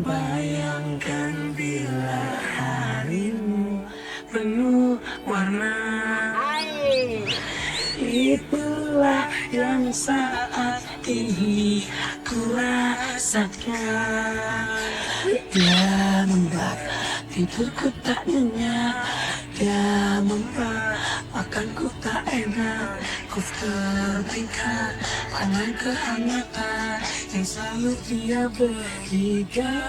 Bayangkan bila harimu penuh warna. Itulah yang saat ini ku rasakan. Dia membuat tidurku tak nyenyak. Dia membuat makanku tak enak. Ku terpikat dengan kehangatan yang selalu dia berikan.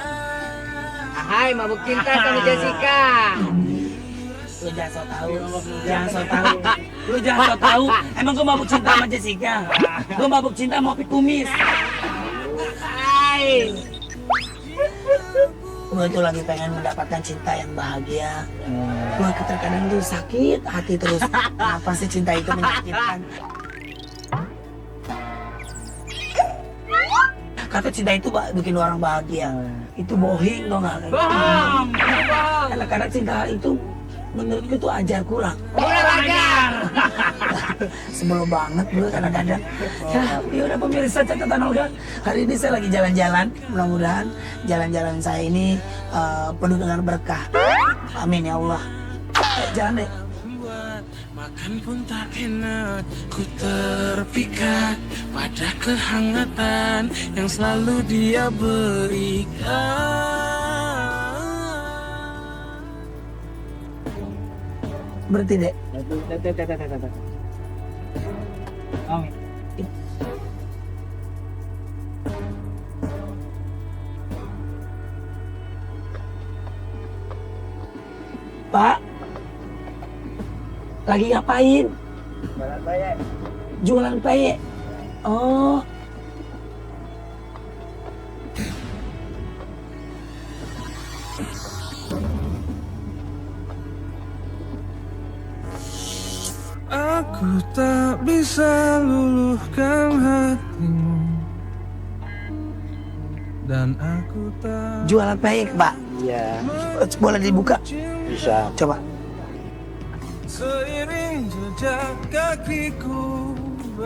Hai, mabuk cinta sama Jessica. Lu jangan so tau, jangan so tau, lu jangan so tau. Emang gue mabuk cinta sama Jessica? Gue mabuk cinta sama Opi Kumis. Hai. Gue tuh lagi pengen mendapatkan cinta yang bahagia. Gue terkadang tuh sakit hati terus. Apa sih cinta itu menyakitkan? Kata cinta itu bikin orang bahagia. Itu bohong dong nggak? Bohong. Karena cinta itu menurutku tuh ajar kurang. Kurang ajar. Sebelum banget gue kadang-kadang. Ya udah pemirsa catatan Olga. Hari ini saya lagi jalan-jalan. Mudah-mudahan jalan-jalan saya ini penuh dengan berkah. Amin ya Allah. Jalan deh. Makan pun tak enak, ku terpikat pada kehangatan yang selalu dia berikan. Berarti dek. Amin. Pak, lagi ngapain? Jualan payek. Jualan payek. Oh. Aku tak bisa luluhkan hatimu, dan aku tak Jualan payek, Pak. Iya, Boleh dibuka? bisa. Coba. seiring jejak kakiku.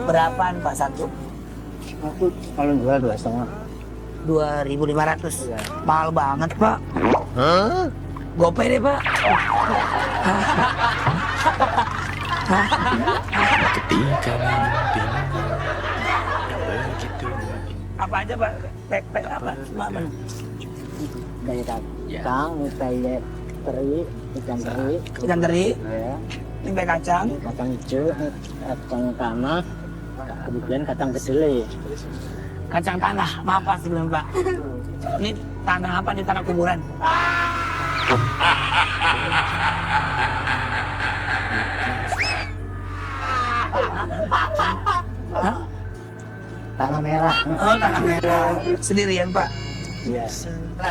Berapaan Pak satu? Aku kalau jual 2,5. 2.500. Iya. Mahal banget, Pak. Gopay deh, Pak. Ketika mimpi begitu Apa aja, Pak? Pek apa? Semua apa? Kayak kacang, payek teri, ikan teri. Ikan teri, Ya, ini pek kacang. kacang hijau, kacang tanah, kemudian kacang kedelai. Kacang tanah. Maaf, Pak, sebelum, Pak. Ini tanah apa? Ini tanah kuburan. Hah? Tanah merah. Oh, tanah merah. Sendirian, Pak. Iya.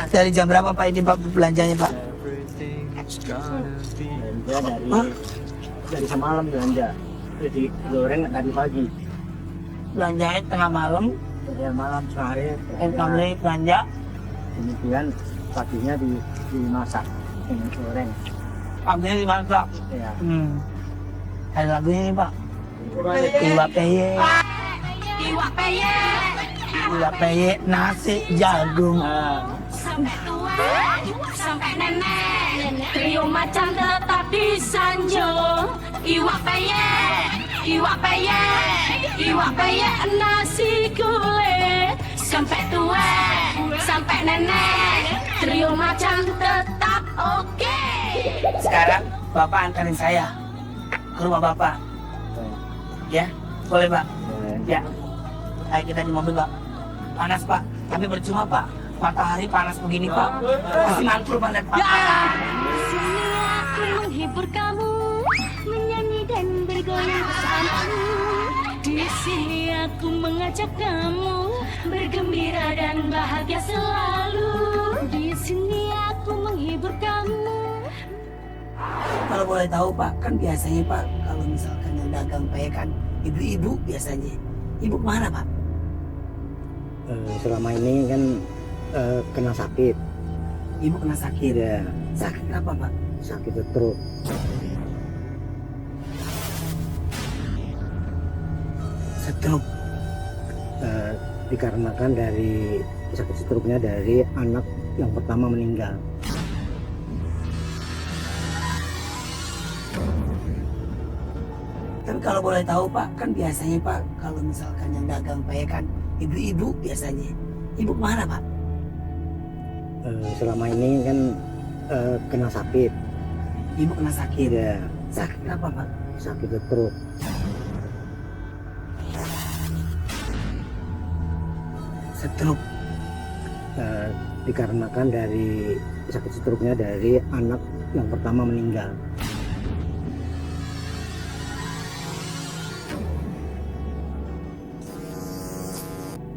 Dari jam berapa, Pak, ini Pak belanjanya, Pak? Belanja Hah? dari semalam belanja. Jadi goreng tadi pagi. Belanjanya tengah malam, Dari malam sehari. kami belanja. Kemudian paginya dimasak dengan goreng. Paginya dimasak. Ya. Ada lagunya nih, Pak. Iwak peye, Iwak peyek iwak peye, nasi jagung. sampai tua sampai nenek trio macan tetap disanjung. Iwak peyek nasi gulai sampai tua sampai nenek trio macan tetap oke. Sekarang Bapak antarin saya ke rumah Bapak. Ya, boleh, Pak? Ya. Ayo kita di mobil, Pak. Panas, Pak. Tapi percuma, Pak. Matahari panas begini, Pak. Masih mantul, Pak. Lihat, Pak. Di sini aku menghibur kamu, menyanyi dan bergoyang bersamamu. Di sini aku mengajak kamu bergembira dan bahagia selalu. Di sini aku menghibur kamu. Kalau boleh tahu, Pak, kan biasanya, Pak, kalau misalkan yang dagang peyek kan ibu-ibu biasanya. Ibu kemana, Pak? Selama ini kan kena sakit. Ibu kena sakit. Ya, Sakit apa, Pak? sakit stroke. Stroke. Dikarenakan dari sakit stroke-nya dari anak yang pertama meninggal. Tapi kalau boleh tahu Pak, kan biasanya Pak kalau misalkan yang dagang peye kan ibu-ibu biasanya. Ibu kemana Pak? Selama ini kan kena sakit. Ibu kena sakit. Iya, Sakit apa Pak? sakit stroke. Stroke. Dikarenakan dari sakit stroke-nya dari anak yang pertama meninggal.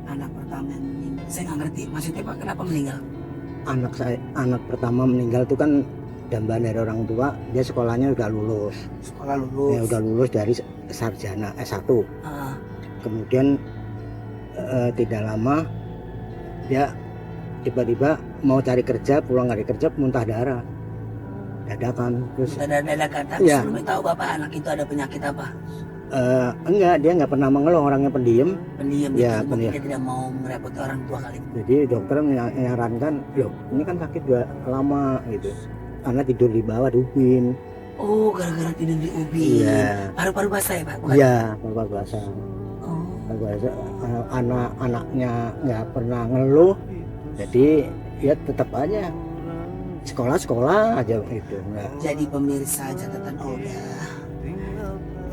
Anak pertama yang meninggal. Saya nggak ngerti. Maksudnya Pak kenapa meninggal? Anak pertama meninggal itu kan dambaan dari orang tua. Dia sekolahnya udah lulus. Sekolah lulus. Ya, udah lulus dari sarjana S1. Ah, Kemudian tidak lama dia tiba-tiba mau cari kerja, pulang dari kerja muntah darah dadakan. Terus dadakan. Tapi Iya. sebelumnya tahu Bapak anak itu ada penyakit apa? enggak, dia nggak pernah mengeluh, orangnya pendiam. Pendiam Ya, gitu. Mungkin pendiam. dia tidak mau merepoti orang tua kali. Jadi dokter menyarankan, loh ini kan sakit udah lama gitu, karena tidur di bawah di ubin. Oh, gara-gara tidur di ubin. Iya, Paru-paru basah ya Pak? Bukan? iya, paru-paru basah. Oh. Paru-paru basah. Anak-anaknya nggak pernah ngeluh, jadi ya tetap aja sekolah aja gitu. Nggak. Jadi pemirsa catatan Olga,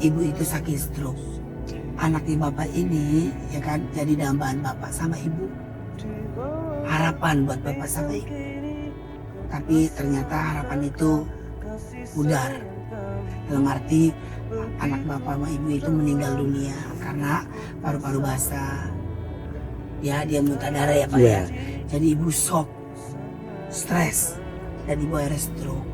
ibu itu sakit stroke. Anaknya bapak ini ya kan jadi dambaan bapak sama ibu. Harapan buat bapak sama ibu. Tapi ternyata harapan itu pudar. Dalam arti anak bapak sama ibu itu meninggal dunia karena paru-paru basah. Ya dia muntah darah ya Pak Iya. ya. Jadi ibu shock, stres, dan ibu akhirnya stroke.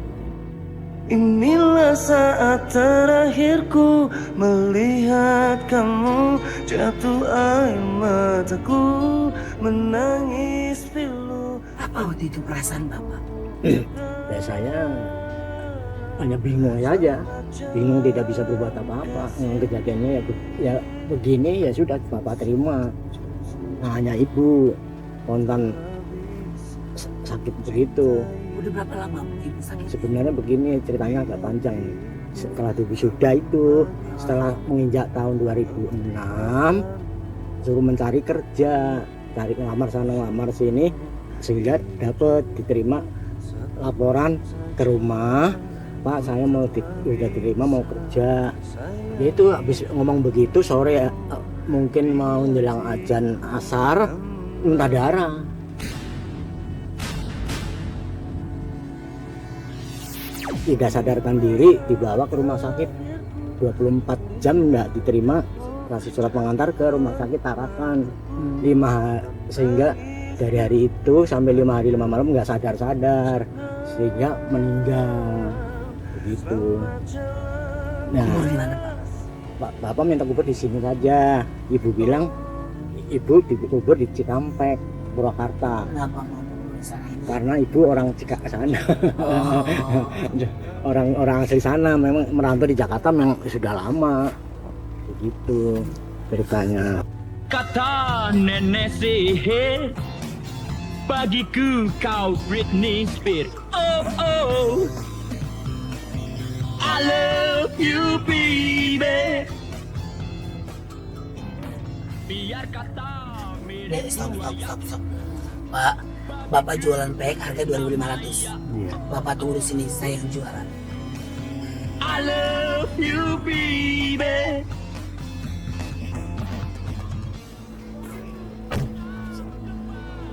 Inilah saat terakhirku melihat kamu, jatuh air mataku menangis pilu. Apa waktu itu perasaan bapak? Ya saya hanya bingung saja, bingung tidak bisa berbuat apa-apa. Kejadiannya ya begini, ya sudah bapak terima. Nah, hanya ibu spontan sakit begitu. Udah berapa lama ibu sakit? Sebenarnya begini ceritanya agak panjang. Setelah wisuda itu, setelah menginjak tahun 2006, suruh mencari kerja, cari ngelamar sana ngelamar sini, sehingga dapat diterima laporan ke rumah, Pak saya udah diterima mau kerja. Dia itu habis ngomong begitu sore mungkin mau menjelang azan asar muntah darah. Tidak sadarkan diri dibawa ke rumah sakit 24 jam nggak diterima, kasih surat pengantar ke rumah sakit Tarakan 5 sehingga dari hari itu sampai 5 hari 5 malam nggak sadar sehingga meninggal begitu. Nah, Umur gimana Pak? Bapak minta kubur di sini saja. Ibu bilang ibu dikubur di Cikampek, Purwakarta. Kenapa mau kubur di sana ibu? Karena ibu orang Cikampek sana. Oh, Orang asli sana, memang merantau di Jakarta memang sudah lama. Begitu ceritanya. Kata nenek sihir, bagiku kau Britney Spears. Oh oh, I love you baby. Biar kata Dek, stop. Pak, bapak jualan pek harga 2.500. Iya. Bapak tunggu di sini, saya yang jualan. I love you baby.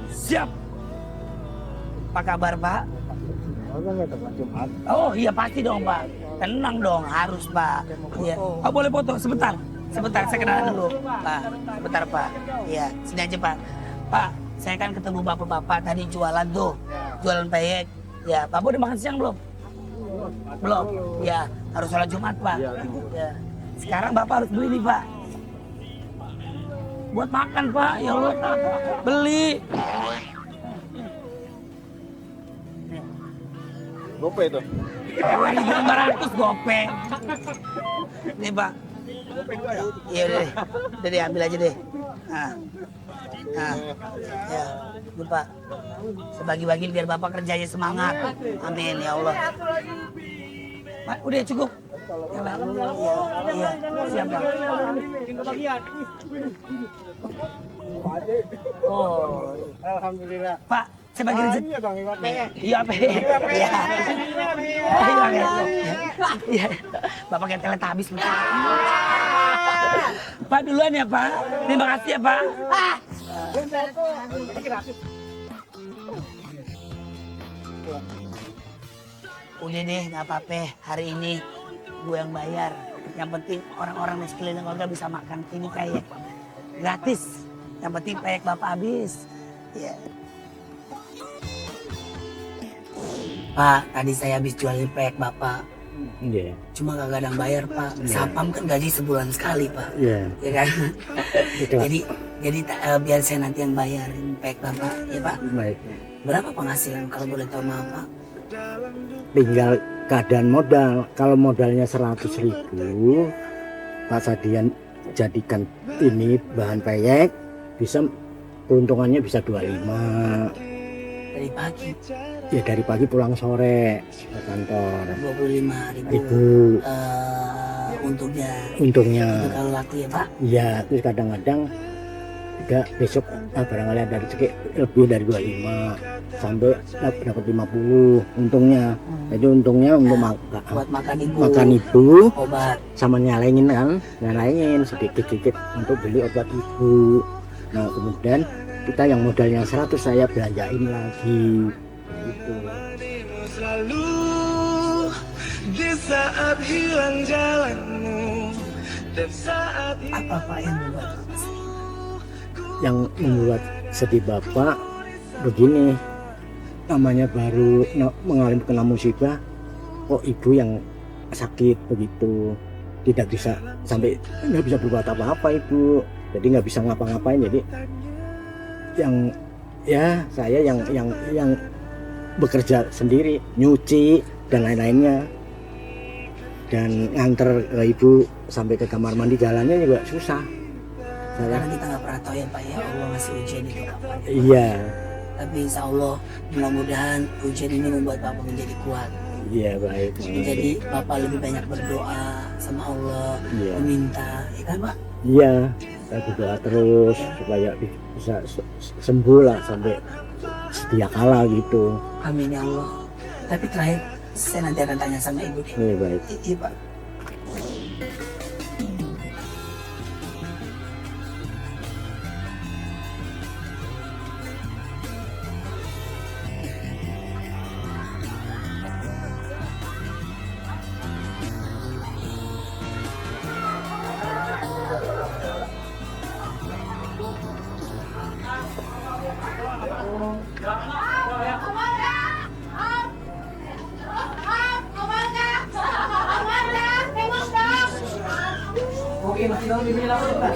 Siap. Apa kabar Pak? Oh iya pasti dong Pak. Tenang dong, harus Pak. Iya. Oh boleh foto sebentar. Sebentar saya kenalan dulu Pak. Sebentar Pak. Iya, sini aja Pak. Pak, saya kan ketemu bapak-bapak tadi jualan tuh. Jualan peyek. Ya, Bapak udah makan siang belum? Belum. Ya, harus sholat Jumat Pak. Ya. Sekarang Bapak harus beli nih Pak. Buat makan Pak, ya Allah. Beli. Gopay itu. 2.500 gopeng. Nih Pak. Iya udah deh. Udah deh ambil aja deh. Nah, nah, ya, lupa. Sebagi-bagi biar bapak kerjanya semangat. Amin ya Allah. Pak, udah cukup. Ya, Pak. Iya, siap Pak. Oh, Alhamdulillah. Pak, saya bagi rezeki. Iya Bang Iwan. Iya, Pak. Iya. Iya. Iya. Bapak kayak teletabis. Pak duluan ya, Pak. Terima kasih ya, Pak. Udah deh, nggak apa-apa. Hari ini gue yang bayar. Yang penting orang-orang di sekeliling keluarga bisa makan ini peyek. Gratis. Yang penting peyek bapak habis. Ya. Pak, tadi saya habis jualin peyek bapak. Iya. Cuma kagak ada yang bayar, Pak. Sapam kan gaji sebulan sekali, Pak. Iya. Ya kan? Ikhlas. jadi biar saya nanti yang bayarin peyek bapak, ya Pak. Baik. Berapa penghasilan kalau boleh tahu maaf, Pak? Tinggal keadaan modal. Kalau modalnya 100.000, Pak Sadian jadikan ini bahan peyek, bisa keuntungannya bisa 25. Dari pagi Ya dari pagi pulang sore ke kantor. 25.000 untungnya. Untungnya. Itu kalau laku ya, Pak. Ya, terus kadang-kadang juga besok barangkali ada rezeki lebih dari 25 sampai dapat 50 untungnya. Jadi untungnya untuk Buat makan ibu, obat. sama nyalainin kan, nyalainin sedikit-sedikit untuk beli obat ibu. Nah kemudian kita yang modalnya 100 saya belanjain lagi gitu. Selalu di saat hilang jalanmu dan saat Apa Pak yang membuat Bapak sedih? Yang membuat sedih Bapak begini, namanya baru mengalami kena musibah, kok ibu yang sakit begitu, tidak bisa sampai nggak bisa berbuat apa-apa ibu, jadi nggak bisa ngapa-ngapain. Jadi yang ya saya yang bekerja sendiri, nyuci dan lain-lainnya, dan nganter ke ibu sampai ke kamar mandi, jalannya juga susah. Karena kita nggak pernah tahu ya Pak ya, Allah ngasih ujian itu kapan. Iya, Tapi insya Allah mudah-mudahan ujian ini membuat Bapak menjadi kuat. iya baik. Jadi Bapak lebih banyak berdoa sama Allah, Iya. meminta, ya kan Pak? Iya, saya berdoa terus supaya bisa sembuh lah sampai setia kala gitu. Amin ya Allah. Tapi terakhir saya nanti akan tanya sama Ibu deh. Iya baik. Iya Pak. Oke, masih tahu bibir apa Pak?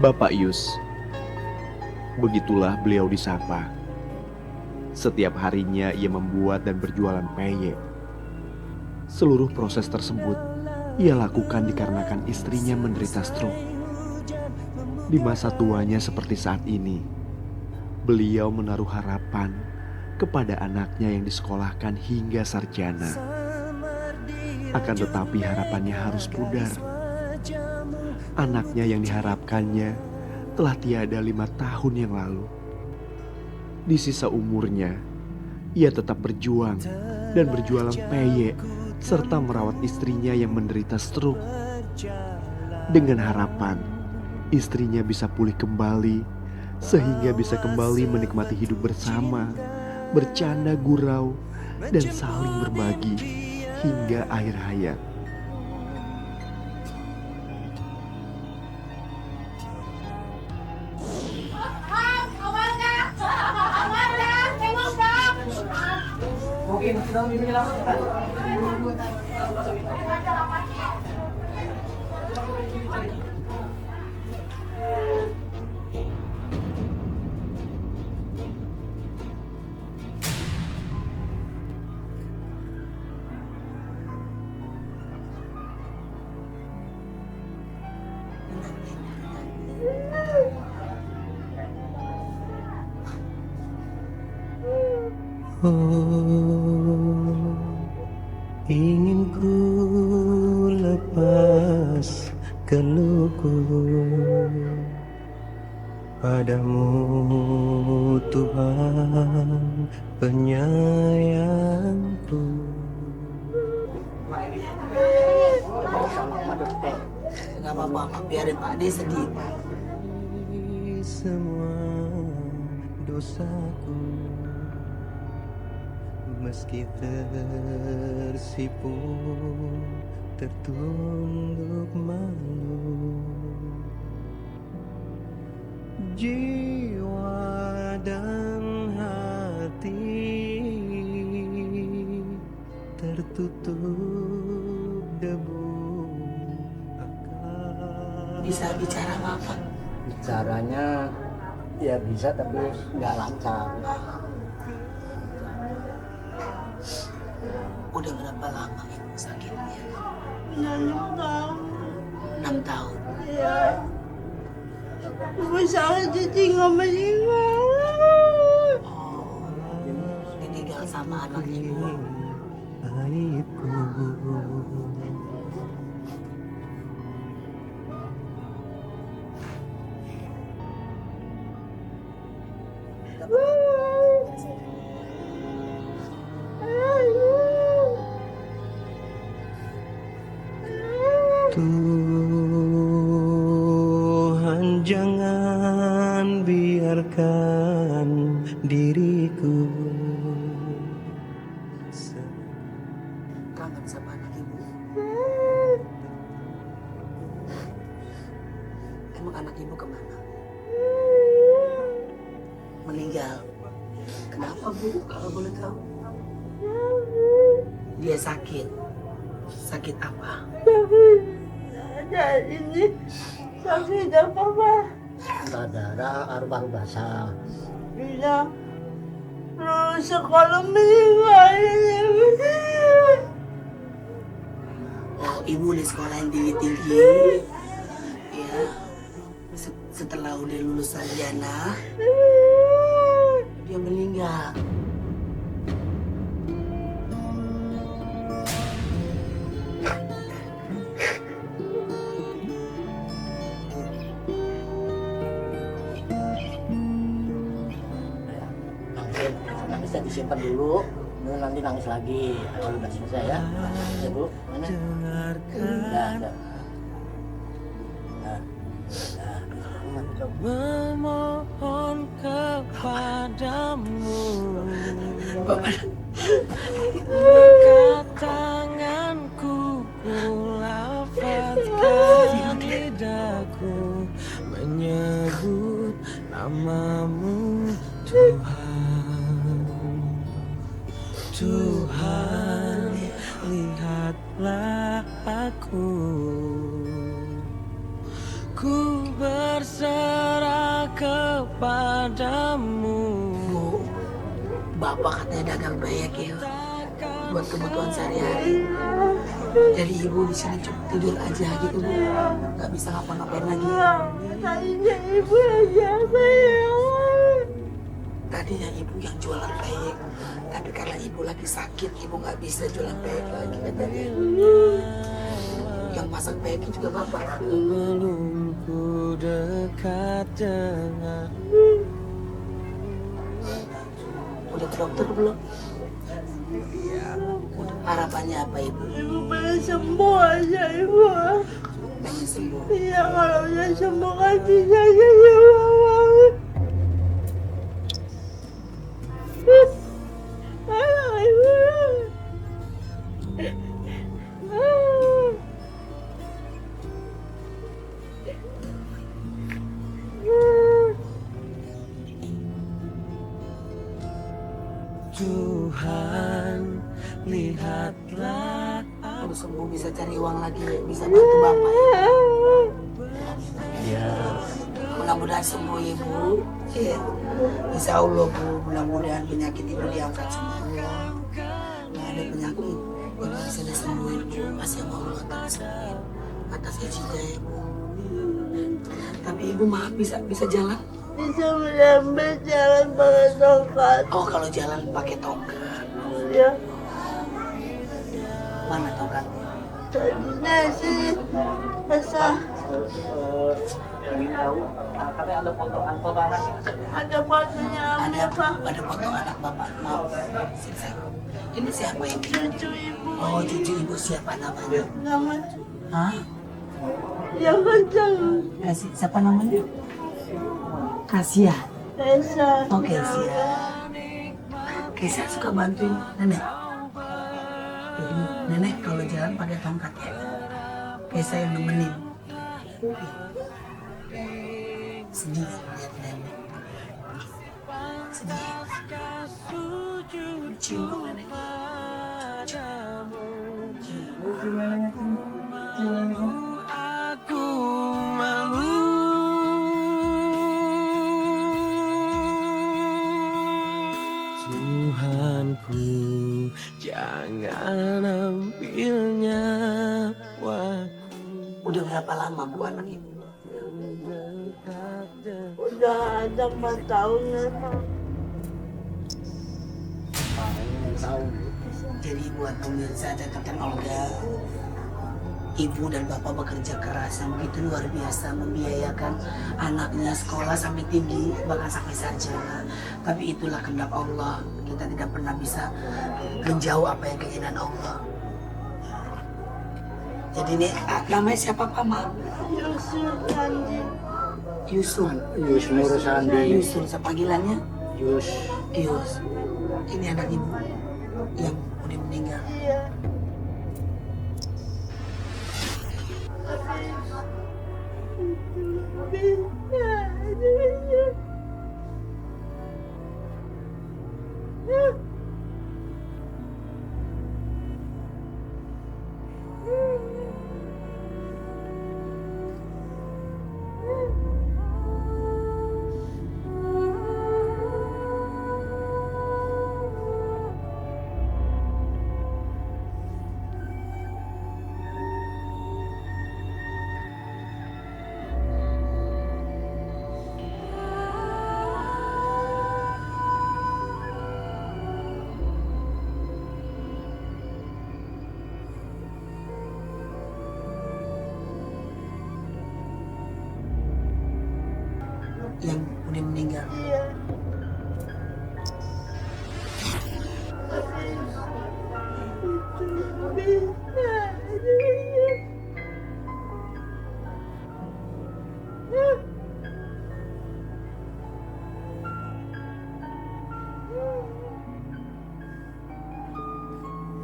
Bapak Yus, begitulah beliau disapa. Setiap harinya ia membuat dan berjualan peyek. Seluruh proses tersebut ia lakukan dikarenakan istrinya menderita stroke. Di masa tuanya seperti saat ini, beliau menaruh harapan kepada anaknya yang disekolahkan hingga sarjana. Akan tetapi harapannya harus pudar. Anaknya yang diharapkannya telah tiada 5 tahun yang lalu. Di sisa umurnya, ia tetap berjuang dan berjualan peyek serta merawat istrinya yang menderita stroke. Dengan harapan istrinya bisa pulih kembali sehingga bisa kembali menikmati hidup bersama, bercanda gurau, dan saling berbagi hingga akhir hayat. Oke, masih tahu bibir apa Pak? Oh, ingin ku lepas keluhku padamu Tuhan penyayangku. Gak apa-apa, Pak. Biarin Pak D sedih. Semua dosaku meski tersipu tertunduk malu, jiwa dan hati tertutup debu. Bisa bicara Bapak. Bicaranya ya bisa tapi nggak lancar. Udah berapa lama Ibu sakitnya? 6 tahun. 6 tahun. Iya. Ibu sakit ditinggal meninggal. Oh, ditinggal sama anak Ibu. Aibku Tuhan, jangan biarkan diriku Kangen sama anak Ibu. Emang anak Ibu kemana? Meninggal. Kenapa Bu? Kalau boleh tahu. Dia sakit. Sakit apa? Dan ini sakit apa, Pak? Darah paru-paru basah. Iya. Terus sekolah meninggal. Oh, Ibu di sekolah yang tinggi-tinggi. Ya. Setelah udah lulus sarjana, dia meninggal. Bisa disimpan dulu, nanti nangis lagi kalau udah selesai ya. Ya Bu, mana? Nah. memohon kepadamu, dekat tanganku kulafazkan lidahku menyebut namamu Tuhan. Tuhan, lihatlah aku, ku berserah kepadamu. Bu, Bapak katanya dagang bayek ya, buat kebutuhan sehari-hari. Jadi Ibu di sini cuma tidur aja gitu Bu, nggak bisa ngapa-ngapain lagi. Tadinya Ibu aja sayang. Tadinya Ibu yang jualan bayek, tapi karena Ibu lagi sakit, Ibu nggak bisa jualan bayek lagi katanya. Yang masak bayeknya juga Bapak. Sebelum ku dekat dengan Udah ke dokter belum? Udah. Harapannya apa Ibu? Ibu pengen sembuh aja Ibu. Pengen sembuh. Iya, kalau udah sembuh kan bisa jadi mama. Ayo Ibu. Tuhan, lihatlah Udah sembuh bisa cari uang lagi, bisa bantu Bapak ya. Ya, Mudah-mudahan sembuh Ibu. Iya. Insya Allah Bu, mudah-mudahan penyakit Ibu diangkat semua. Nggak ada penyakit yang bisa disembuhin Bu, pasti sama Allah akan disembuhin atas izinnya ya Bu. Tapi Ibu maaf bisa jalan? bisa menyambar jalan pakai tongkat. Oh, kalau jalan pakai tongkat. Ya, Mana tongkat? tadinya sih basah. Ingin tahu, katanya ada foto anaknya. Ada fotonya Ada apa? ada foto anak bapak. Maaf. Ini siapa ini? Cucu ibu. Oh, cucu ibu siapa namanya? Nama Hah? yang kencang. Siapa namanya? Kasia. Esa. Oh, Kesia. Kesia suka bantuin nenek. Jadi nenek kalau jalan pakai tongkat ya. Kesia yang nemenin. Sedih lihat nenek. Sedih. Cium dong nenek. Aku malu. Tuhanku, jangan ambil nyawaku. Udah berapa lama bu anak ibu? Udah ada 4 tahun ya. Jadi buat pemirsa catatan Olga, ibu dan bapak bekerja keras yang begitu luar biasa membiayakan anaknya sekolah sampai tinggi bahkan sampai sarjana. Tapi itulah kehendak Allah, kita tidak pernah bisa menjauh apa yang keinginan Allah. Jadi ini namanya siapa Pak Ma? Yusuf Sandi. Yusuf. Yusnur Sandi. Yusuf sepanggilannya Yus. Yus. Ini anak ibu yang udah meninggal. Iya. Yang udah meninggal. Iya.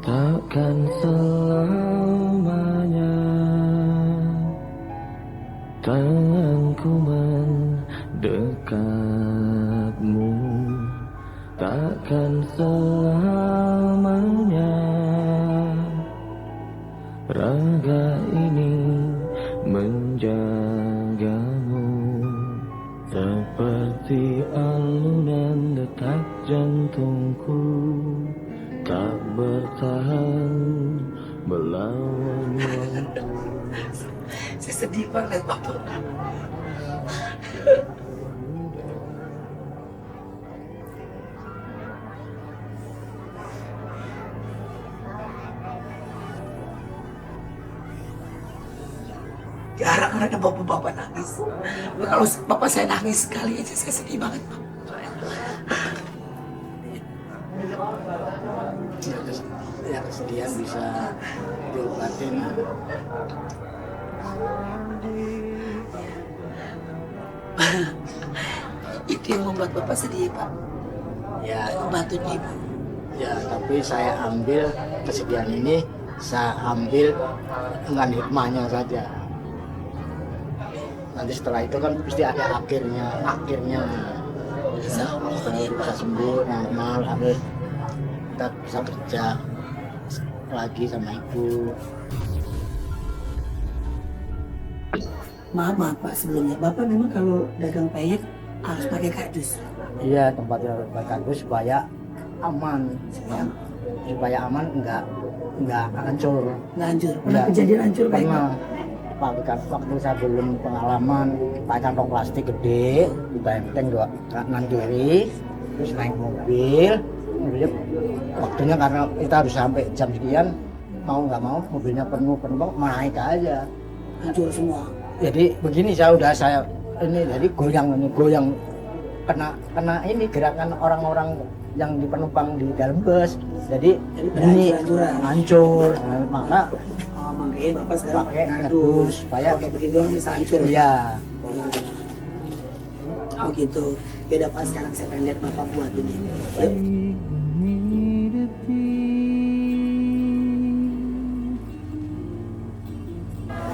Takkan selamanya tanganku mendekatmu, takkan selamanya raga ini menjagamu, seperti alunan detak jantungku tak bertahan melawan waktu. Saya sedih banget Bapak. Jarang ada bapak-bapak nangis. Kalau bapak saya nangis sekali aja saya sedih banget Pak. Ya kesedihan bisa diobatin. Itu yang membuat bapak sedih Pak. Ya, Membantu ibu. ya tapi saya ambil kesedihan ini, saya ambil dengan hikmahnya saja. Nanti setelah itu kan pasti ada akhirnya Insya Allah bisa sembuh normal, habis kita bisa kerja lagi sama ibu. Maaf Pak sebelumnya, Bapak memang kalau dagang peyek harus pakai kardus. Iya, tempatnya bagus supaya aman, supaya aman, enggak hancur. Nggak hancur, pernah Nggak. kejadian hancur kayak Pernah waktu saya belum pengalaman pakai kantong plastik gede ditenteng dua kanan kiri, terus naik mobilnya waktunya karena kita harus sampai jam sekian, mau nggak mau mobilnya penuh penumpang naik aja, hancur semua. jadi begini saya ini jadi goyang kena ini gerakan orang-orang yang di penumpang di dalam bus, jadi ini hancur. Nah, maka Makanya Bapak sekarang pakai ngedus supaya pakai begitu bisa hancur. ya. Oh gitu. Beda Pak, sekarang saya akan lihat Bapak buat ini. Yuk.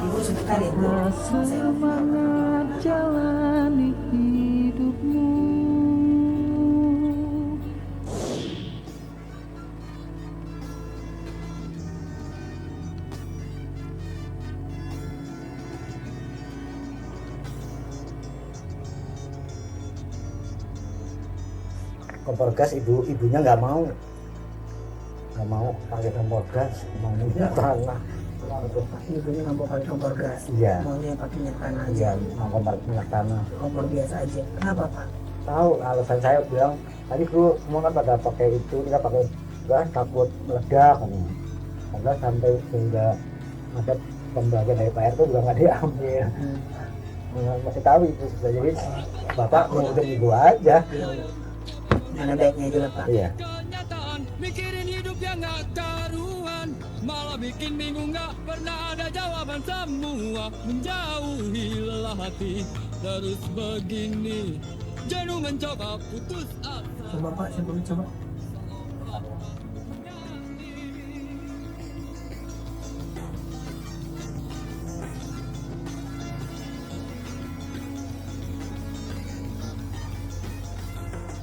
Ibu sebentar ya Bu. Semangat jalani hidupmu. Kompor gas ibunya nggak mau pakai kompor gas, maunya tanah. Ibunya nggak mau pakai kompor gas. Iya. Maunya pakai minyak tanah aja. Iya, mau kompor minyak tanah. Kompor biasa aja. Kenapa Pak? Tahu alasan saya bilang tadi kru semua kan pada pakai itu, kita pakai gas takut meledak kan. Karena sampai sehingga ada pembagian dari Pak RT juga nggak diambil. Masih tahu itu jadi bapak mengundang ibu aja. Mana baiknya itu lah Pak. Iya. Kenyataan mikirin hidup yang gak karuan, malah bikin bingung gak pernah ada jawaban. Semua menjauhi lelah hati, terus begini jenuh mencoba putus asa. Coba Pak, saya boleh coba.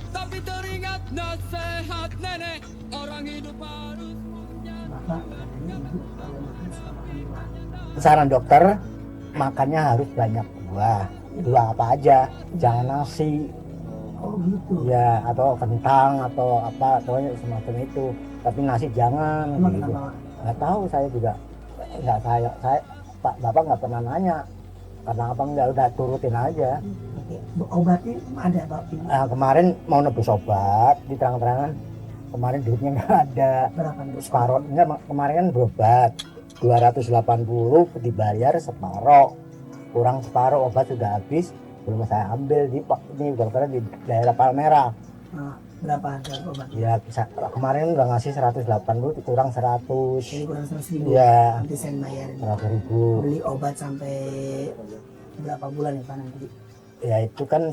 Tapi teringat nasihat nenek, orang hidup harus punya. Bapak, katanya Ibu kalau makan suka makan buah. Saran dokter makannya harus banyak buah. Buah apa aja, jangan nasi. Oh gitu. Ya, atau kentang atau apa, pokoknya semacam itu. Tapi nasi jangan. Emang Gitu. kenapa Pak? Nggak tahu saya juga. Saya Pak Bapak nggak pernah nanya. Karena abang udah turutin aja. Oke. Obatnya ada Pak? Nah, kemarin mau nebus obat di terang-terangan. Kemarin duitnya nggak ada. Berapa Bu? Separuh. Enggak, kemarin kan berobat 280 dibayar separuh. Kurang separuh obat sudah habis. Belum saya ambil di ini dokternya di daerah Palmerah. Nah, berapa harga obat? Ya kemarin udah ngasih 180 kurang 100. Jadi kurang 100.000. Iya. Nanti saya bayarin. 100.000. Beli obat sampai berapa bulan ya Pak nanti? Ya itu kan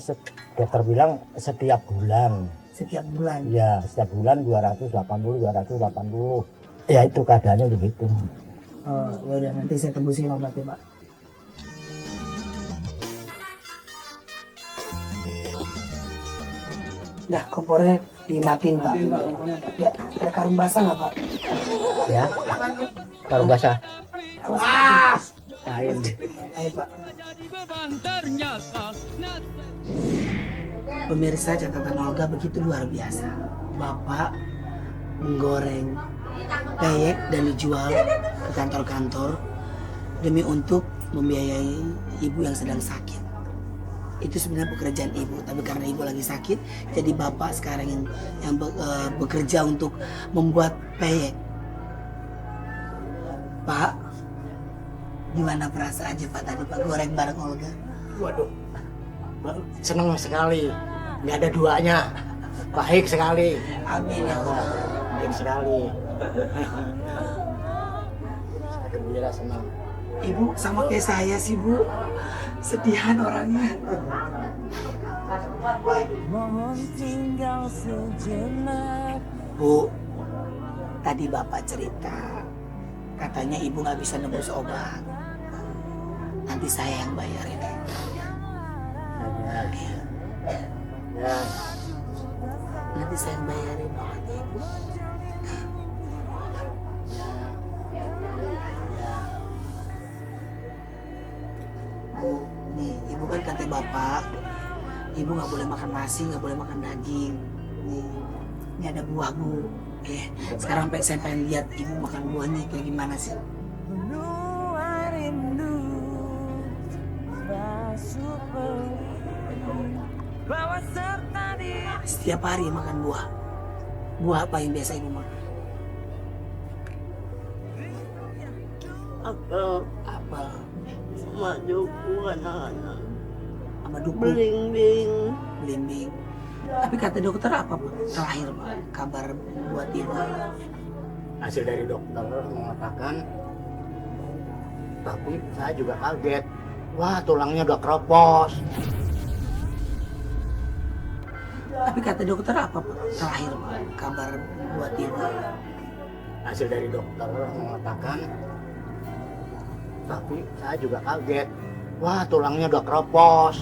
dokter bilang setiap bulan. Setiap bulan. Ya setiap bulan 280. Ya itu keadaannya begitu. Oh, ya udah nanti saya tebusin obatnya Pak. Nah, kompornya dimatiin Pak. Ya, ada karung basah nggak Pak? Ya. Karung basah. Ayo Pak. Jadi beban ternyata Pemirsa, catatan Olga begitu luar biasa. Bapak menggoreng peyek dan dijual ke kantor-kantor demi untuk membiayai ibu yang sedang sakit. Itu sebenarnya pekerjaan ibu, tapi karena ibu lagi sakit, jadi bapak sekarang yang bekerja untuk membuat peyek. Pak, gimana perasaannya Pak tadi Pak goreng bareng Olga? Waduh. Senang sekali. Nggak ada duanya. Baik sekali. Amin ya Allah. Baik sekali. Saya gembira senang. Ibu sama kayak saya sih Bu, sedihan orangnya. Bu, tadi Bapak cerita, katanya Ibu nggak bisa nebus obat. Nanti saya yang bayarin. Ya. Nanti saya yang bayarin obatnya Ibu. Bu, nih Ibu kan kata Bapak, Ibu nggak boleh makan nasi, nggak boleh makan daging. Nih, ini ada buah Bu. Sekarang saya pengen lihat Ibu makan buahnya kayak gimana sih. setiap hari makan buah. Buah apa yang biasa ibu makan? Apel Apel sama duku anak-anak. sama duku, Belimbing. belimbing. Tapi kata dokter apa Pak? Terakhir Pak, kabar buat ibu. Hasil dari dokter mengatakan, tapi saya juga kaget. Wah, tulangnya udah keropos. Tapi kata dokter apa Pak? Terakhir Pak, kabar buat ibu. Hasil dari dokter mengatakan, tapi saya juga kaget. Wah, tulangnya udah keropos.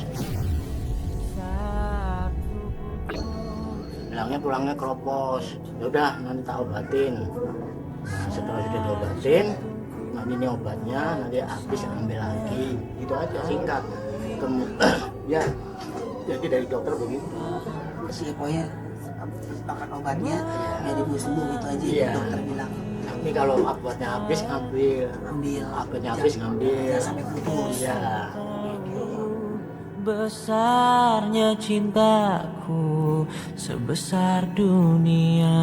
Bilangnya tulangnya keropos. Ya udah, nanti tak obatin. Nah, setelah sudah diobatin, nanti ini obatnya, nanti habis ambil lagi. Itu aja singkat. Ya, jadi dari dokter begitu. Ya pokoknya makan obatnya biar ibu sembuh gitu aja Iya. dokter bilang. Tapi kalau obatnya habis ngambil, Ambil. obatnya habis ngambil. Jangan sampai putus. Ya. Besarnya cintaku sebesar dunia.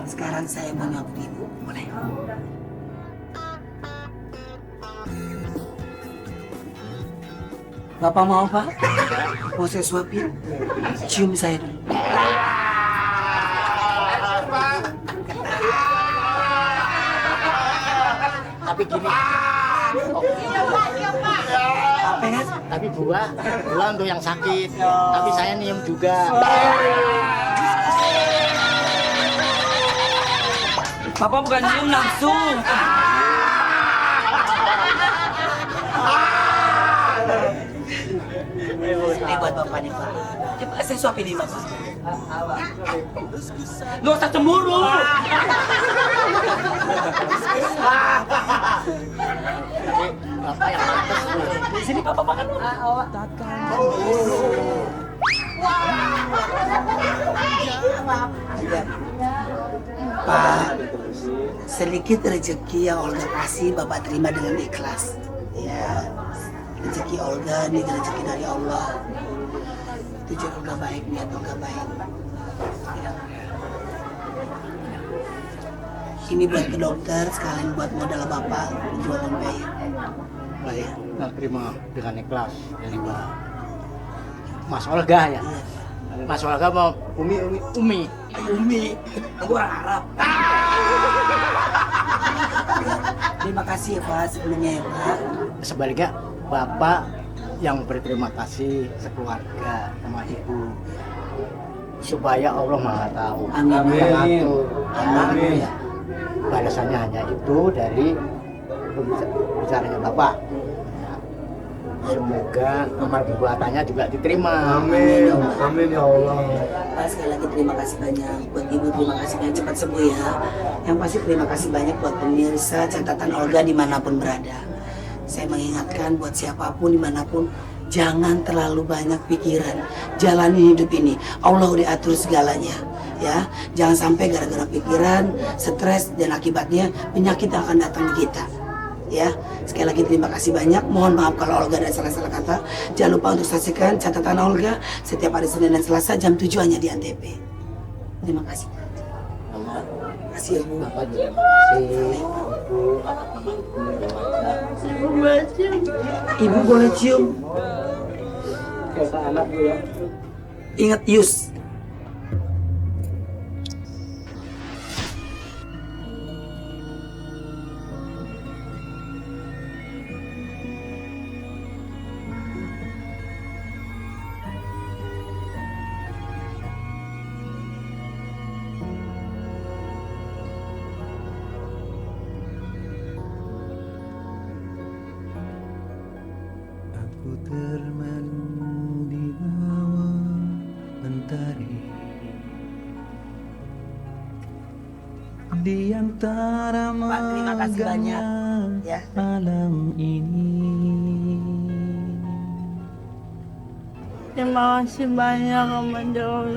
Sekarang saya mau nyuap ibu, boleh? Bapak mau Pak? Mau saya suapin? Cium saya dulu. Tapi gini. Apa kan? Tapi buah untuk yang sakit. Tapi saya nyium juga. Papa bukan cium langsung. Ini buat Bapak nih Pak. Coba saya suapin nih Bapak. Nggak usah cemburu. Tapi bapak yang pantas. Di sini Bapak makan. Pak, sedikit rezeki yang Olga kasih Bapak terima dengan ikhlas. Ya, rezeki Olga ini rezeki dari Allah. Tujuan Olga baik, niat Olga baik. Ya. Ini buat ke dokter, sekalian buat modal Bapak jualan bayi. Baik, nah, terima dengan ikhlas dari Mas Olga ya. Mas Olga mau Umi. Aku orang Arab. Terima kasih ya Pak sebelumnya ya Pak. Sebaliknya bapak yang berterima kasih sekeluarga sama ibu supaya Allah Maha tahu. Amin. Mengatur. Amin. Ya. Balasannya hanya itu dari bicaranya bapak. Semoga amal perbuatannya juga diterima. Amin. Amin ya Allah. Pak sekali lagi terima kasih banyak buat ibu, terima kasih banyak cepat sembuh ya. Yang pasti terima kasih banyak buat pemirsa catatan Olga dimanapun berada. Saya mengingatkan buat siapapun dimanapun jangan terlalu banyak pikiran. Jalani hidup ini. Allah udah atur segalanya. Ya, jangan sampai gara-gara pikiran, stres dan akibatnya penyakit yang akan datang di kita. Ya, sekali lagi terima kasih banyak. Mohon maaf kalau Olga ada salah-salah kata. Jangan lupa untuk saksikan catatan Olga setiap hari Senin dan Selasa jam 7 hanya di Antv. Terima kasih. Terima kasih ya Bu. Bapak juga makasih. Ibu boleh cium. Kata anak Bu ya. Ingat Yus. Aku termenung di bawah mentari, di antara Pak, terima kasih banyak. Ya. malam ini. Terima kasih banyak Om Dol.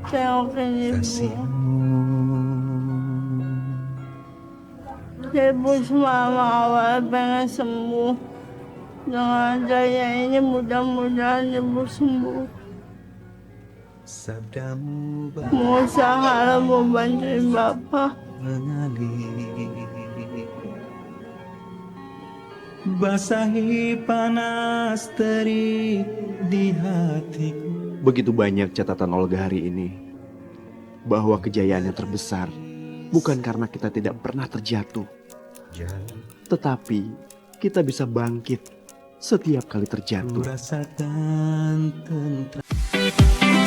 Tengokin ibu. Ibu semua awal pengen sembuh. Dengan adanya ini mudah-mudahan ibu sembuh. sabdamu Mau usaha mau bantuin Bapak. mengalir, basahi panas terik di hatiku. Begitu banyak catatan Olga hari ini, bahwa kejayaannya terbesar bukan karena kita tidak pernah terjatuh, tetapi kita bisa bangkit setiap kali terjatuh. Ku rasakan tentram